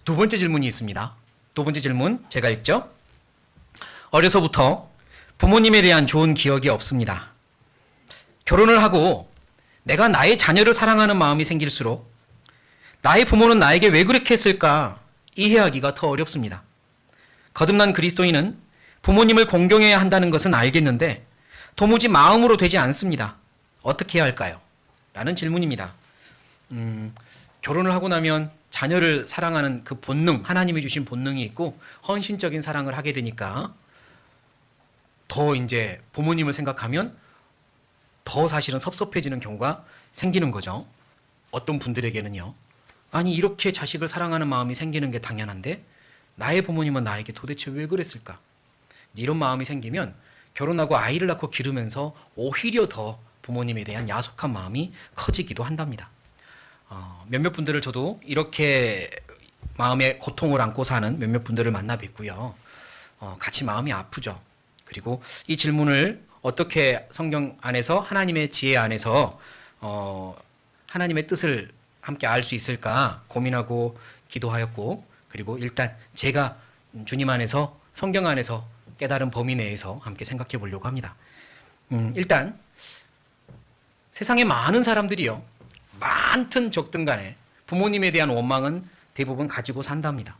두 번째 질문이 있습니다. 두 번째 질문 제가 읽죠. 어려서부터 부모님에 대한 좋은 기억이 없습니다. 결혼을 하고 내가 나의 자녀를 사랑하는 마음이 생길수록 나의 부모는 나에게 왜 그렇게 했을까 이해하기가 더 어렵습니다. 거듭난 그리스도인은 부모님을 공경해야 한다는 것은 알겠는데 도무지 마음으로 되지 않습니다. 어떻게 해야 할까요? 라는 질문입니다. 결혼을 하고 나면 자녀를 사랑하는 그 본능, 하나님이 주신 본능이 있고 헌신적인 사랑을 하게 되니까 더 이제 부모님을 생각하면 더 사실은 섭섭해지는 경우가 생기는 거죠. 어떤 분들에게는요. 아니 이렇게 자식을 사랑하는 마음이 생기는 게 당연한데 나의 부모님은 나에게 도대체 왜 그랬을까? 이런 마음이 생기면 결혼하고 아이를 낳고 기르면서 오히려 더 부모님에 대한 야속한 마음이 커지기도 한답니다. 몇몇 분들을 저도 이렇게 마음의 고통을 안고 사는 몇몇 분들을 만나 뵙고요. 같이 마음이 아프죠. 그리고 이 질문을 어떻게 성경 안에서 하나님의 지혜 안에서 하나님의 뜻을 함께 알 수 있을까 고민하고 기도하였고, 그리고 일단 제가 주님 안에서 성경 안에서 깨달은 범위 내에서 함께 생각해 보려고 합니다. 일단 세상에 많은 사람들이요, 많든 적든 간에 부모님에 대한 원망은 대부분 가지고 산답니다.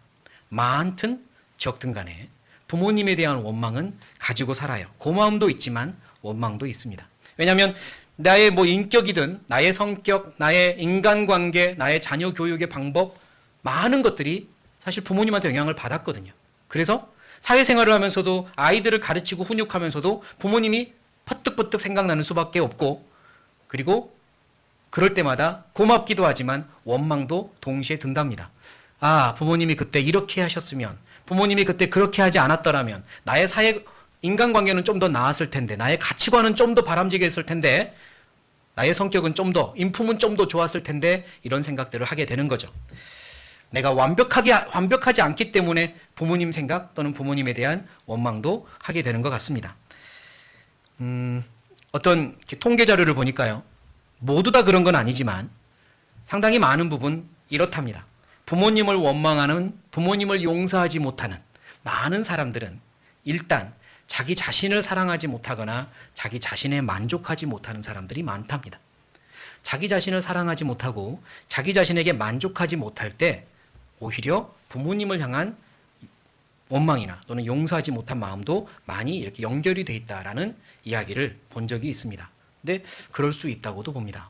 많든 적든 간에 부모님에 대한 원망은 가지고 살아요. 고마움도 있지만 원망도 있습니다. 왜냐하면 나의 인격이든 나의 성격, 나의 인간관계, 나의 자녀 교육의 방법, 많은 것들이 사실 부모님한테 영향을 받았거든요. 그래서 사회생활을 하면서도 아이들을 가르치고 훈육하면서도 부모님이 퍼뜩퍼뜩 생각나는 수밖에 없고, 그리고 그럴 때마다 고맙기도 하지만 원망도 동시에 든답니다. 아, 부모님이 그때 이렇게 하셨으면, 부모님이 그때 그렇게 하지 않았더라면 나의 사회 인간관계는 좀 더 나았을 텐데, 나의 가치관은 좀 더 바람직했을 했을 텐데, 나의 성격은 좀 더, 인품은 좀 더 좋았을 텐데, 이런 생각들을 하게 되는 거죠. 내가 완벽하지 않기 때문에 부모님 생각 또는 부모님에 대한 원망도 하게 되는 것 같습니다. 어떤 통계 자료를 보니까요, 모두 다 그런 건 아니지만 상당히 많은 부분 이렇답니다. 부모님을 원망하는, 부모님을 용서하지 못하는 많은 사람들은 일단 자기 자신을 사랑하지 못하거나 자기 자신에 만족하지 못하는 사람들이 많답니다. 자기 자신을 사랑하지 못하고 자기 자신에게 만족하지 못할 때 오히려 부모님을 향한 원망이나 또는 용서하지 못한 마음도 많이 이렇게 연결이 돼 있다라는 이야기를 본 적이 있습니다. 근데 그럴 수 있다고도 봅니다.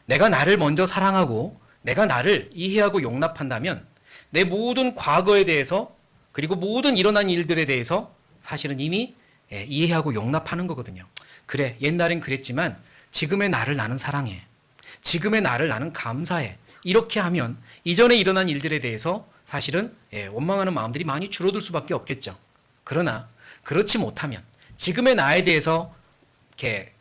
내가 나를 먼저 사랑하고 내가 나를 이해하고 용납한다면 내 모든 과거에 대해서, 그리고 모든 일어난 일들에 대해서 사실은 이미 이해하고 용납하는 거거든요. 그래, 옛날엔 그랬지만 지금의 나를 나는 사랑해. 지금의 나를 나는 감사해. 이렇게 하면 이전에 일어난 일들에 대해서 사실은 원망하는 마음들이 많이 줄어들 수밖에 없겠죠. 그러나 그렇지 못하면 지금의 나에 대해서 이렇게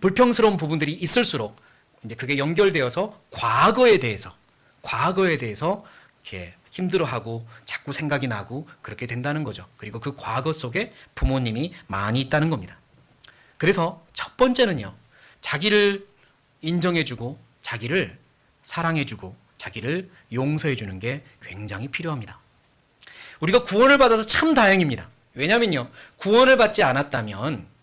불평스러운 부분들이 있을수록 이제 그게 연결되어서 과거에 대해서 이렇게 힘들어하고 자꾸 생각이 나고 그렇게 된다는 거죠. 그리고 그 과거 속에 부모님이 많이 있다는 겁니다. 그래서 첫 번째는요, 자기를 인정해주고 자기를 사랑해주고 자기를 용서해주는 게 굉장히 필요합니다. 우리가 구원을 받아서 참 다행입니다. 왜냐면요, 구원을 받지 않았다면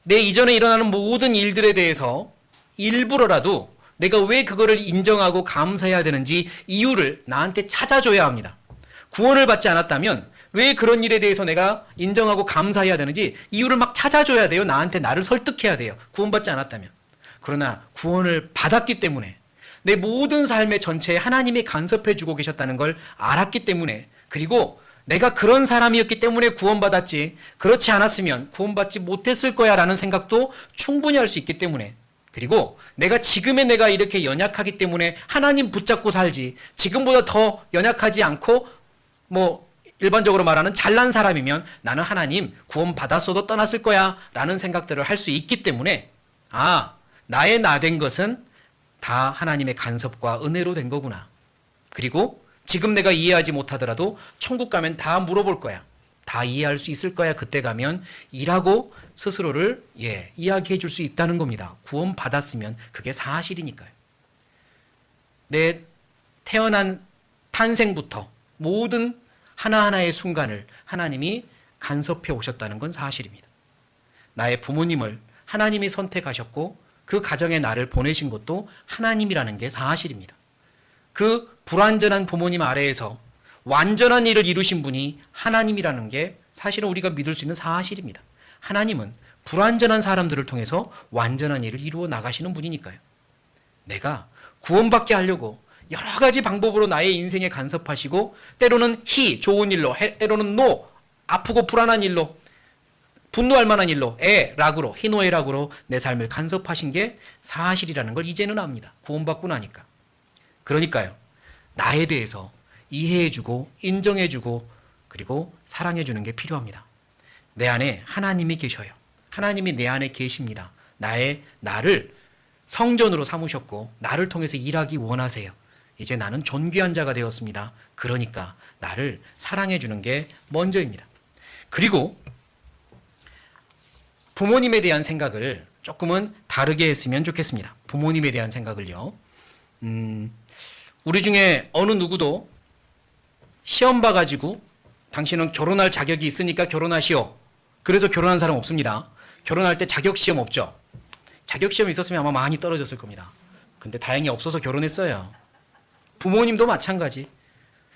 내 이전에 일어나는 모든 일들에 대해서 일부러라도 내가 왜 그거를 인정하고 감사해야 되는지 이유를 나한테 찾아줘야 합니다. 구원을 받지 않았다면 왜 그런 일에 대해서 내가 인정하고 감사해야 되는지 이유를 막 찾아줘야 돼요. 나한테 나를 설득해야 돼요. 구원받지 않았다면. 그러나 구원을 받았기 때문에 내 모든 삶의 전체에 하나님이 간섭해 주고 계셨다는 걸 알았기 때문에, 그리고 내가 그런 사람이었기 때문에 구원받았지, 그렇지 않았으면 구원받지 못했을 거야 라는 생각도 충분히 할 수 있기 때문에, 그리고 지금의 내가 이렇게 연약하기 때문에 하나님 붙잡고 살지, 지금보다 더 연약하지 않고 일반적으로 말하는 잘난 사람이면 나는 하나님 구원 받았어도 떠났을 거야 라는 생각들을 할 수 있기 때문에, 아, 나의 나 된 것은 다 하나님의 간섭과 은혜로 된 거구나. 그리고 지금 내가 이해하지 못하더라도 천국 가면 다 물어볼 거야. 다 이해할 수 있을 거야. 그때 가면 이라고 스스로를 이야기해 줄 수 있다는 겁니다. 구원 받았으면 그게 사실이니까요. 내 태어난 탄생부터 모든 하나하나의 순간을 하나님이 간섭해 오셨다는 건 사실입니다. 나의 부모님을 하나님이 선택하셨고 그 가정에 나를 보내신 것도 하나님이라는 게 사실입니다. 그 불완전한 부모님 아래에서 완전한 일을 이루신 분이 하나님이라는 게 사실은 우리가 믿을 수 있는 사실입니다. 하나님은 불완전한 사람들을 통해서 완전한 일을 이루어 나가시는 분이니까요. 내가 구원받게 하려고 여러 가지 방법으로 나의 인생에 간섭하시고 때로는 좋은 일로, 때로는 아프고 불안한 일로, 분노할 만한 일로, 락으로, 희노애 락으로 내 삶을 간섭하신 게 사실이라는 걸 이제는 압니다. 구원받고 나니까. 그러니까요. 나에 대해서 이해해주고 인정해주고 그리고 사랑해주는 게 필요합니다. 내 안에 하나님이 계셔요. 하나님이 내 안에 계십니다. 나를 성전으로 삼으셨고 나를 통해서 일하기 원하세요. 이제 나는 존귀한 자가 되었습니다. 그러니까 나를 사랑해주는 게 먼저입니다. 그리고 부모님에 대한 생각을 조금은 다르게 했으면 좋겠습니다. 부모님에 대한 생각을요. 우리 중에 어느 누구도 시험 봐가지고 당신은 결혼할 자격이 있으니까 결혼하시오. 그래서 결혼한 사람 없습니다. 결혼할 때 자격시험 없죠. 자격시험 있었으면 아마 많이 떨어졌을 겁니다. 근데 다행히 없어서 결혼했어요. 부모님도 마찬가지.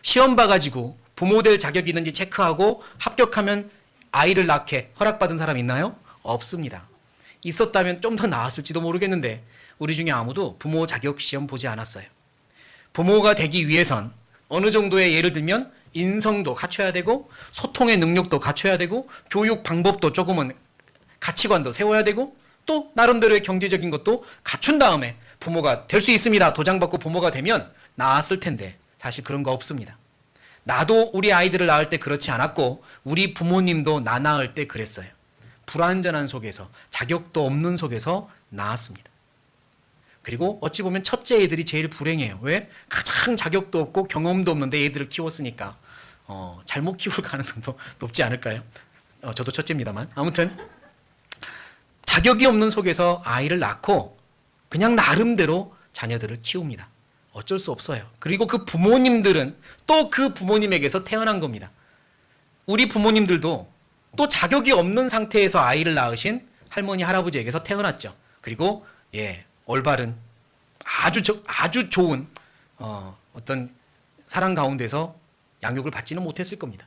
시험 봐가지고 부모 될 자격이 있는지 체크하고 합격하면 아이를 낳게 허락받은 사람 있나요? 없습니다. 있었다면 좀 더 나았을지도 모르겠는데 우리 중에 아무도 부모 자격시험 보지 않았어요. 부모가 되기 위해선 어느 정도의 예를 들면 인성도 갖춰야 되고 소통의 능력도 갖춰야 되고 교육 방법도 조금은 가치관도 세워야 되고 또 나름대로의 경제적인 것도 갖춘 다음에 부모가 될 수 있습니다. 도장받고 부모가 되면 나았을 텐데 사실 그런 거 없습니다. 나도 우리 아이들을 낳을 때 그렇지 않았고 우리 부모님도 나 낳을 때 그랬어요. 불완전한 속에서 자격도 없는 속에서 낳았습니다. 그리고 어찌 보면 첫째 애들이 제일 불행해요. 왜? 가장 자격도 없고 경험도 없는데 애들을 키웠으니까 잘못 키울 가능성도 높지 않을까요? 저도 첫째입니다만 아무튼 자격이 없는 속에서 아이를 낳고 그냥 나름대로 자녀들을 키웁니다. 어쩔 수 없어요. 그리고 그 부모님들은 또 그 부모님에게서 태어난 겁니다. 우리 부모님들도 또 자격이 없는 상태에서 아이를 낳으신 할머니, 할아버지에게서 태어났죠. 그리고 올바른 아주 좋은 어떤 사랑 가운데서 양육을 받지는 못했을 겁니다.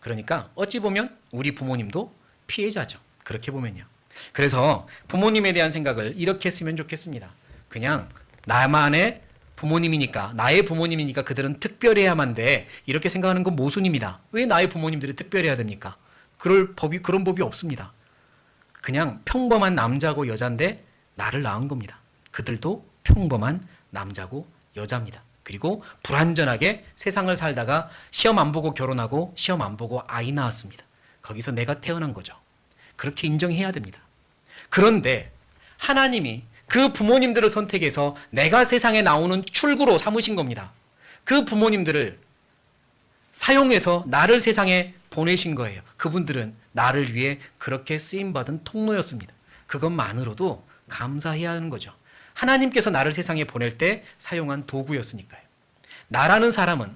그러니까 어찌 보면 우리 부모님도 피해자죠. 그렇게 보면요. 그래서 부모님에 대한 생각을 이렇게 했으면 좋겠습니다. 그냥 나만의 부모님이니까, 나의 부모님이니까 그들은 특별해야만 돼. 이렇게 생각하는 건 모순입니다. 왜 나의 부모님들이 특별해야 됩니까? 그런 법이 없습니다. 그냥 평범한 남자고 여자인데 나를 낳은 겁니다. 그들도 평범한 남자고 여자입니다. 그리고 불완전하게 세상을 살다가 시험 안 보고 결혼하고 시험 안 보고 아이 낳았습니다. 거기서 내가 태어난 거죠. 그렇게 인정해야 됩니다. 그런데 하나님이 그 부모님들을 선택해서 내가 세상에 나오는 출구로 삼으신 겁니다. 그 부모님들을 사용해서 나를 세상에 보내신 거예요. 그분들은 나를 위해 그렇게 쓰임받은 통로였습니다. 그것만으로도 감사해야 하는 거죠. 하나님께서 나를 세상에 보낼 때 사용한 도구였으니까요. 나라는 사람은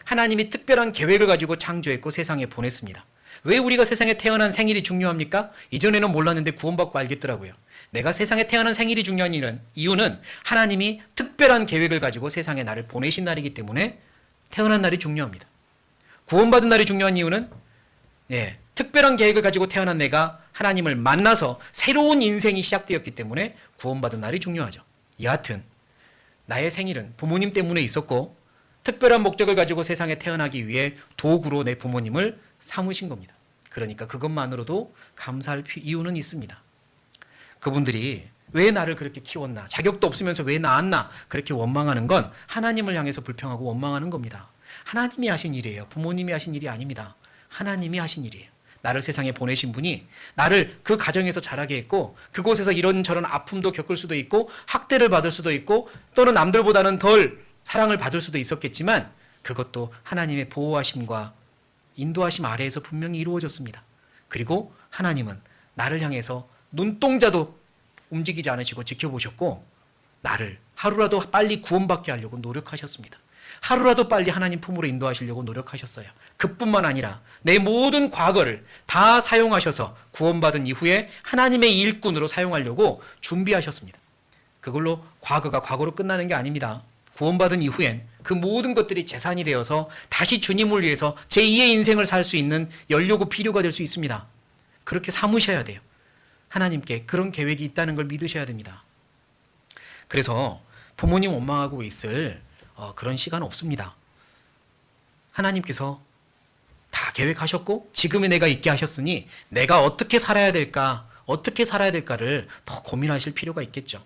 하나님이 특별한 계획을 가지고 창조했고 세상에 보냈습니다. 왜 우리가 세상에 태어난 생일이 중요합니까? 이전에는 몰랐는데 구원받고 알겠더라고요. 내가 세상에 태어난 생일이 중요한 이유는 하나님이 특별한 계획을 가지고 세상에 나를 보내신 날이기 때문에 태어난 날이 중요합니다. 구원받은 날이 중요한 이유는 특별한 계획을 가지고 태어난 내가 하나님을 만나서 새로운 인생이 시작되었기 때문에 구원받은 날이 중요하죠. 여하튼 나의 생일은 부모님 때문에 있었고 특별한 목적을 가지고 세상에 태어나기 위해 도구로 내 부모님을 삼으신 겁니다. 그러니까 그것만으로도 감사할 이유는 있습니다. 그분들이 왜 나를 그렇게 키웠나, 자격도 없으면서 왜 낳았나 그렇게 원망하는 건 하나님을 향해서 불평하고 원망하는 겁니다. 하나님이 하신 일이에요. 부모님이 하신 일이 아닙니다. 하나님이 하신 일이에요. 나를 세상에 보내신 분이 나를 그 가정에서 자라게 했고 그곳에서 이런저런 아픔도 겪을 수도 있고 학대를 받을 수도 있고 또는 남들보다는 덜 사랑을 받을 수도 있었겠지만 그것도 하나님의 보호하심과 인도하심 아래에서 분명히 이루어졌습니다. 그리고 하나님은 나를 향해서 눈동자도 움직이지 않으시고 지켜보셨고 나를 하루라도 빨리 구원받게 하려고 노력하셨습니다. 하루라도 빨리 하나님 품으로 인도하시려고 노력하셨어요. 그뿐만 아니라 내 모든 과거를 다 사용하셔서 구원받은 이후에 하나님의 일꾼으로 사용하려고 준비하셨습니다. 그걸로 과거가 과거로 끝나는 게 아닙니다. 구원받은 이후엔 그 모든 것들이 재산이 되어서 다시 주님을 위해서 제2의 인생을 살 수 있는 연료고 필요가 될 수 있습니다. 그렇게 삼으셔야 돼요. 하나님께 그런 계획이 있다는 걸 믿으셔야 됩니다. 그래서 부모님 원망하고 있을 그런 시간 없습니다. 하나님께서 다 계획하셨고 지금의 내가 있게 하셨으니 내가 어떻게 살아야 될까, 어떻게 살아야 될까를 더 고민하실 필요가 있겠죠.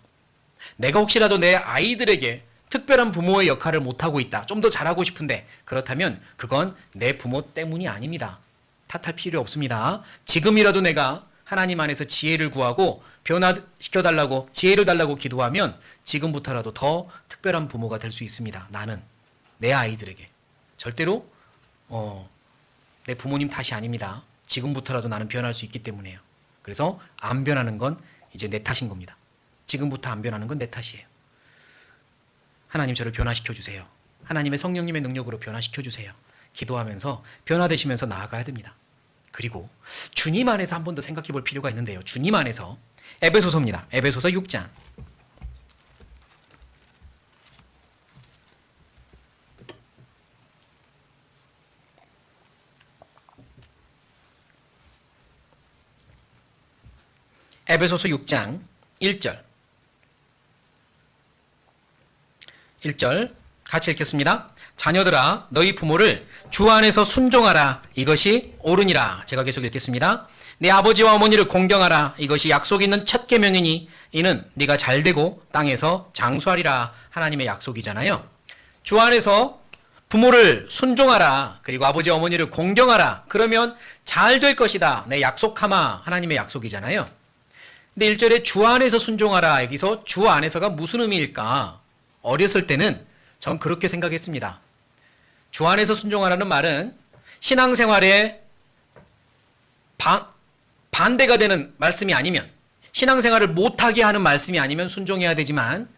내가 혹시라도 내 아이들에게 특별한 부모의 역할을 못하고 있다, 좀 더 잘하고 싶은데, 그렇다면 그건 내 부모 때문이 아닙니다. 탓할 필요 없습니다. 지금이라도 내가 하나님 안에서 지혜를 구하고 변화시켜달라고, 지혜를 달라고 기도하면 지금부터라도 더 특별한 부모가 될 수 있습니다. 나는 내 아이들에게 절대로 내 부모님 탓이 아닙니다. 지금부터라도 나는 변할 수 있기 때문에요. 그래서 안 변하는 건 이제 내 탓인 겁니다. 지금부터 안 변하는 건 내 탓이에요. 하나님 저를 변화시켜 주세요. 하나님의 성령님의 능력으로 변화시켜 주세요. 기도하면서 변화되시면서 나아가야 됩니다. 그리고 주님 안에서 한 번 더 생각해 볼 필요가 있는데요. 주님 안에서 에베소서입니다. 에베소서 6장. 에베소서 6장 1절. 1절 같이 읽겠습니다. 자녀들아 너희 부모를 주 안에서 순종하라. 이것이 옳으니라. 제가 계속 읽겠습니다. 네 아버지와 어머니를 공경하라. 이것이 약속 있는 첫 계명이니 이는 네가 잘되고 땅에서 장수하리라. 하나님의 약속이잖아요. 주 안에서 부모를 순종하라. 그리고 아버지 어머니를 공경하라. 그러면 잘 될 것이다. 내 약속하마. 하나님의 약속이잖아요. 근데 1절에 주 안에서 순종하라. 여기서 주 안에서가 무슨 의미일까? 어렸을 때는 전 그렇게 생각했습니다. 주 안에서 순종하라는 말은 신앙생활에 반대가 되는 말씀이 아니면, 신앙생활을 못하게 하는 말씀이 아니면 순종해야 되지만,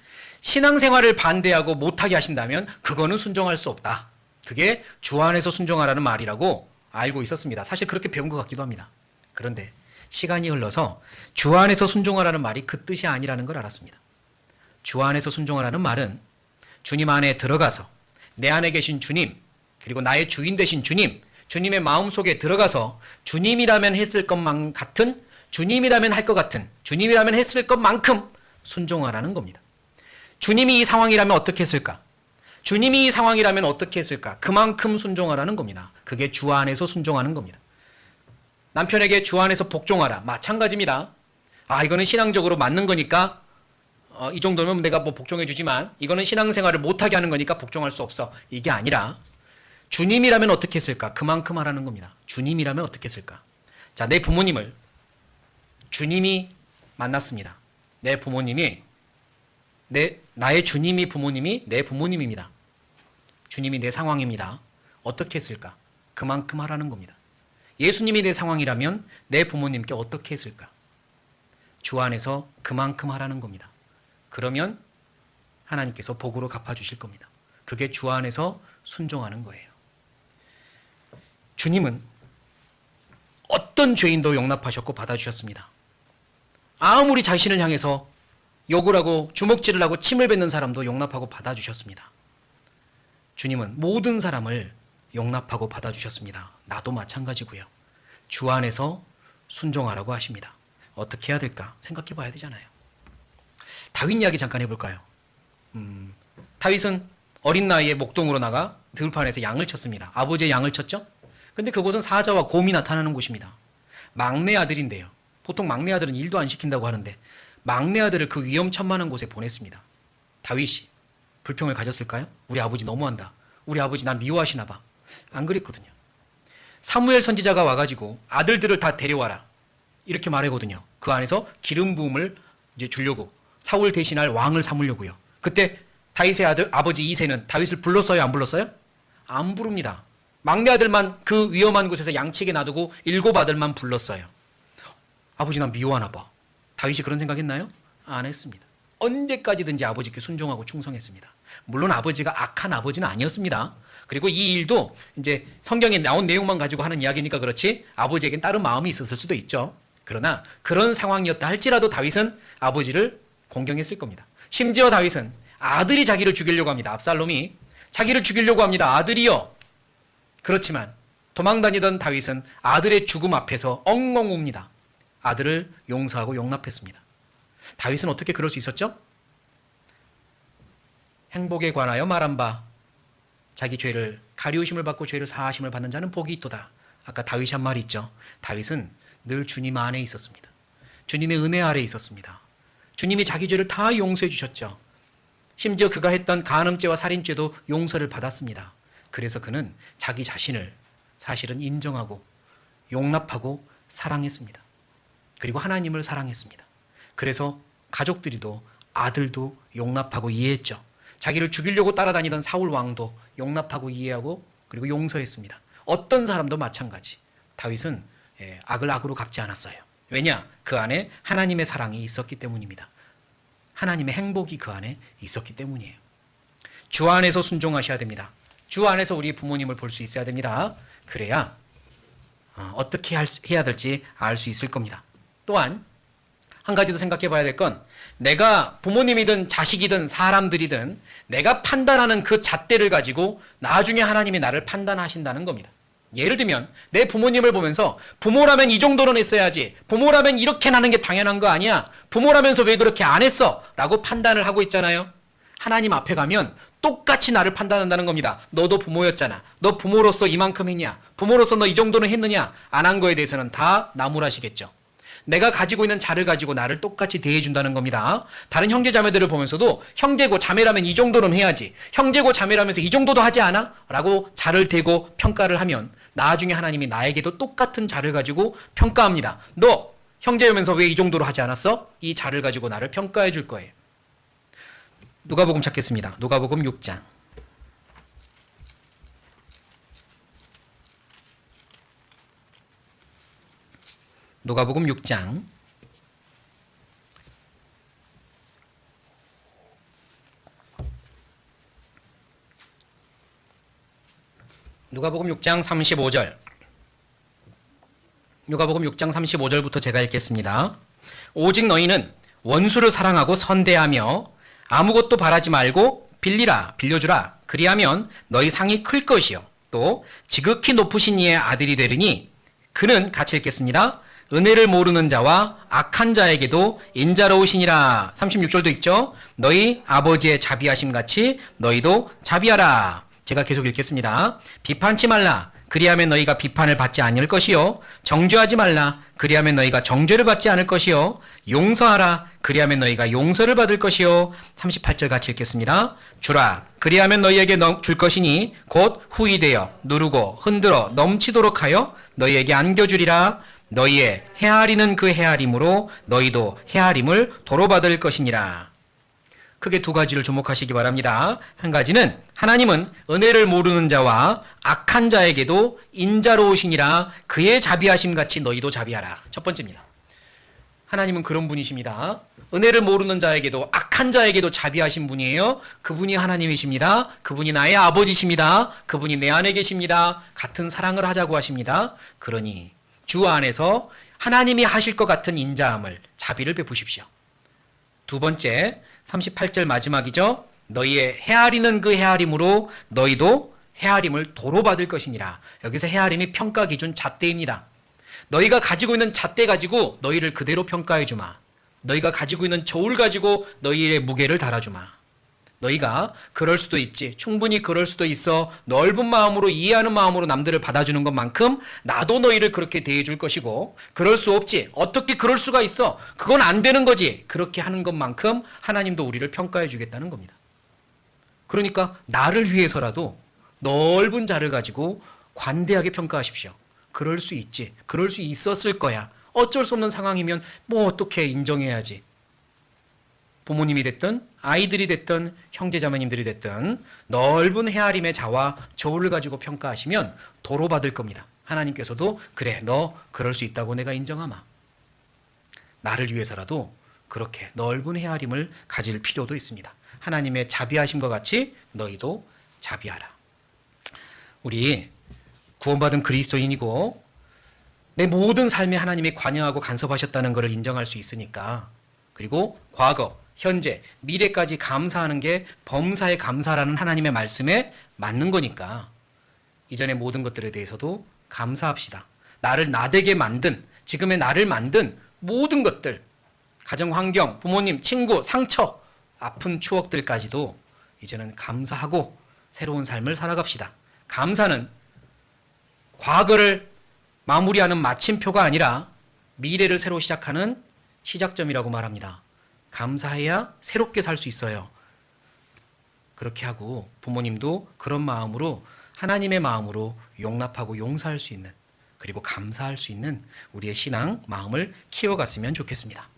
신앙생활을 반대하고 못하게 하신다면 그거는 순종할 수 없다. 그게 주 안에서 순종하라는 말이라고 알고 있었습니다. 사실 그렇게 배운 것 같기도 합니다. 그런데 시간이 흘러서 주 안에서 순종하라는 말이 그 뜻이 아니라는 걸 알았습니다. 주 안에서 순종하라는 말은 주님 안에 들어가서 내 안에 계신 주님, 그리고 나의 주인 되신 주님, 주님의 마음속에 들어가서 주님이라면 했을 것만 같은, 주님이라면 할 것 같은, 주님이라면 했을 것만큼 순종하라는 겁니다. 주님이 이 상황이라면 어떻게 했을까? 주님이 이 상황이라면 어떻게 했을까? 그만큼 순종하라는 겁니다. 그게 주 안에서 순종하는 겁니다. 남편에게 주 안에서 복종하라. 마찬가지입니다. 이거는 신앙적으로 맞는 거니까 이 정도면 내가 뭐 복종해 주지만 이거는 신앙생활을 못하게 하는 거니까 복종할 수 없어. 이게 아니라 주님이라면 어떻게 했을까? 그만큼 하라는 겁니다. 주님이라면 어떻게 했을까? 자, 내 부모님을 주님이 만났습니다. 내 부모님이 나의 주님이 부모님이 내 부모님입니다. 주님이 내 상황입니다. 어떻게 했을까? 그만큼 하라는 겁니다. 예수님이 내 상황이라면 내 부모님께 어떻게 했을까? 주 안에서 그만큼 하라는 겁니다. 그러면 하나님께서 복으로 갚아주실 겁니다. 그게 주 안에서 순종하는 거예요. 주님은 어떤 죄인도 용납하셨고 받아주셨습니다. 아무리 자신을 향해서 욕을 하고 주먹질을 하고 침을 뱉는 사람도 용납하고 받아주셨습니다. 주님은 모든 사람을 용납하고 받아주셨습니다. 나도 마찬가지고요. 주 안에서 순종하라고 하십니다. 어떻게 해야 될까 생각해 봐야 되잖아요. 다윗 이야기 잠깐 해볼까요? 다윗은 어린 나이에 목동으로 나가 들판에서 양을 쳤습니다. 아버지의 양을 쳤죠? 근데 그곳은 사자와 곰이 나타나는 곳입니다. 막내 아들인데요. 보통 막내 아들은 일도 안 시킨다고 하는데 막내 아들을 그 위험천만한 곳에 보냈습니다. 다윗이 불평을 가졌을까요? 우리 아버지 너무한다. 우리 아버지 나 미워하시나 봐. 안 그랬거든요. 사무엘 선지자가 와가지고 아들들을 다 데려와라. 이렇게 말하거든요. 그 안에서 기름 부음을 이제 주려고 사울 대신할 왕을 삼으려고요. 그때 다윗의 아버지 이새는 다윗을 불렀어요? 안 불렀어요? 안 부릅니다. 막내 아들만 그 위험한 곳에서 양치게 놔두고 7 아들만 불렀어요. 아버지 난 미워하나 봐. 다윗이 그런 생각했나요? 안 했습니다. 언제까지든지 아버지께 순종하고 충성했습니다. 물론 아버지가 악한 아버지는 아니었습니다. 그리고 이 일도 이제 성경에 나온 내용만 가지고 하는 이야기니까 그렇지 아버지에겐 다른 마음이 있었을 수도 있죠. 그러나 그런 상황이었다 할지라도 다윗은 아버지를 공경했을 겁니다. 심지어 다윗은 아들이 자기를 죽이려고 합니다. 압살롬이 자기를 죽이려고 합니다. 아들이요. 그렇지만 도망다니던 다윗은 아들의 죽음 앞에서 엉엉 웁니다. 아들을 용서하고 용납했습니다. 다윗은 어떻게 그럴 수 있었죠? 행복에 관하여 말한 바 자기 죄를 가리우심을 받고 죄를 사하심을 받는 자는 복이 있도다. 아까 다윗이 한 말이 있죠. 다윗은 늘 주님 안에 있었습니다. 주님의 은혜 아래 있었습니다. 주님이 자기 죄를 다 용서해 주셨죠. 심지어 그가 했던 간음죄와 살인죄도 용서를 받았습니다. 그래서 그는 자기 자신을 사실은 인정하고 용납하고 사랑했습니다. 그리고 하나님을 사랑했습니다. 그래서 가족들이도 아들도 용납하고 이해했죠. 자기를 죽이려고 따라다니던 사울 왕도 용납하고 이해하고 그리고 용서했습니다. 어떤 사람도 마찬가지. 다윗은 악을 악으로 갚지 않았어요. 왜냐? 그 안에 하나님의 사랑이 있었기 때문입니다. 하나님의 행복이 그 안에 있었기 때문이에요. 주 안에서 순종하셔야 됩니다. 주 안에서 우리 부모님을 볼 수 있어야 됩니다. 그래야 어떻게 해야 될지 알 수 있을 겁니다. 또한 한 가지 더 생각해 봐야 될 건 내가 부모님이든 자식이든 사람들이든 내가 판단하는 그 잣대를 가지고 나중에 하나님이 나를 판단하신다는 겁니다. 예를 들면 내 부모님을 보면서 부모라면 이 정도는 했어야지, 부모라면 이렇게 하는 게 당연한 거 아니야, 부모라면서 왜 그렇게 안 했어? 라고 판단을 하고 있잖아요. 하나님 앞에 가면 똑같이 나를 판단한다는 겁니다. 너도 부모였잖아. 너 부모로서 이만큼 했냐? 부모로서 너 이 정도는 했느냐? 안 한 거에 대해서는 다 나무라시겠죠. 내가 가지고 있는 자를 가지고 나를 똑같이 대해준다는 겁니다. 다른 형제 자매들을 보면서도 형제고 자매라면 이 정도는 해야지, 형제고 자매라면서 이 정도도 하지 않아? 라고 자를 대고 평가를 하면 나중에 하나님이 나에게도 똑같은 자를 가지고 평가합니다. 너 형제면서 왜 이 정도로 하지 않았어? 이 자를 가지고 나를 평가해 줄 거예요. 누가복음 찾겠습니다. 누가복음 6장. 누가복음 6장. 누가복음 6장 35절. 누가복음 6장 35절부터 제가 읽겠습니다. 오직 너희는 원수를 사랑하고 선대하며 아무것도 바라지 말고 빌리라, 빌려주라. 그리하면 너희 상이 클 것이요 또 지극히 높으신 이의 아들이 되리니 그는, 같이 읽겠습니다. 은혜를 모르는 자와 악한 자에게도 인자로우시니라. 36절도 있죠. 너희 아버지의 자비하심 같이 너희도 자비하라. 제가 계속 읽겠습니다. 비판치 말라. 그리하면 너희가 비판을 받지 않을 것이요. 정죄하지 말라. 그리하면 너희가 정죄를 받지 않을 것이요. 용서하라. 그리하면 너희가 용서를 받을 것이요. 38절 같이 읽겠습니다. 주라. 그리하면 너희에게 줄 것이니 곧 후이되어 누르고 흔들어 넘치도록 하여 너희에게 안겨주리라. 너희의 헤아리는 그 헤아림으로 너희도 헤아림을 도로받을 것이니라. 크게 두 가지를 주목하시기 바랍니다. 한 가지는 하나님은 은혜를 모르는 자와 악한 자에게도 인자로우시니라. 그의 자비하심 같이 너희도 자비하라. 첫 번째입니다. 하나님은 그런 분이십니다. 은혜를 모르는 자에게도 악한 자에게도 자비하신 분이에요. 그분이 하나님이십니다. 그분이 나의 아버지십니다. 그분이 내 안에 계십니다. 같은 사랑을 하자고 하십니다. 그러니 주 안에서 하나님이 하실 것 같은 인자함을, 자비를 베푸십시오. 두 번째, 38절 마지막이죠. 너희의 헤아리는 그 헤아림으로 너희도 헤아림을 도로받을 것이니라. 여기서 헤아림이 평가 기준 잣대입니다. 너희가 가지고 있는 잣대 가지고 너희를 그대로 평가해 주마. 너희가 가지고 있는 저울 가지고 너희의 무게를 달아주마. 너희가 그럴 수도 있지, 충분히 그럴 수도 있어, 넓은 마음으로 이해하는 마음으로 남들을 받아주는 것만큼 나도 너희를 그렇게 대해줄 것이고, 그럴 수 없지, 어떻게 그럴 수가 있어, 그건 안 되는 거지, 그렇게 하는 것만큼 하나님도 우리를 평가해 주겠다는 겁니다. 그러니까 나를 위해서라도 넓은 자를 가지고 관대하게 평가하십시오. 그럴 수 있지, 그럴 수 있었을 거야, 어쩔 수 없는 상황이면 뭐 어떻게 인정해야지. 부모님이 됐든 아이들이 됐든 형제자매님들이 됐든 넓은 헤아림의 자와 저울을 가지고 평가하시면 도로받을 겁니다. 하나님께서도 그래, 너 그럴 수 있다고 내가 인정하마. 나를 위해서라도 그렇게 넓은 헤아림을 가질 필요도 있습니다. 하나님의 자비하심과 같이 너희도 자비하라. 우리 구원받은 그리스도인이고 내 모든 삶에 하나님이 관여하고 간섭하셨다는 것을 인정할 수 있으니까, 그리고 과거, 현재, 미래까지 감사하는 게 범사에 감사라는 하나님의 말씀에 맞는 거니까 이전의 모든 것들에 대해서도 감사합시다. 나를 나되게 만든, 지금의 나를 만든 모든 것들, 가정 환경, 부모님, 친구, 상처, 아픈 추억들까지도 이제는 감사하고 새로운 삶을 살아갑시다. 감사는 과거를 마무리하는 마침표가 아니라 미래를 새로 시작하는 시작점이라고 말합니다. 감사해야 새롭게 살 수 있어요. 그렇게 하고 부모님도 그런 마음으로, 하나님의 마음으로 용납하고 용서할 수 있는, 그리고 감사할 수 있는 우리의 신앙 마음을 키워갔으면 좋겠습니다.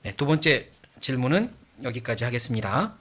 네, 두 번째 질문은 여기까지 하겠습니다.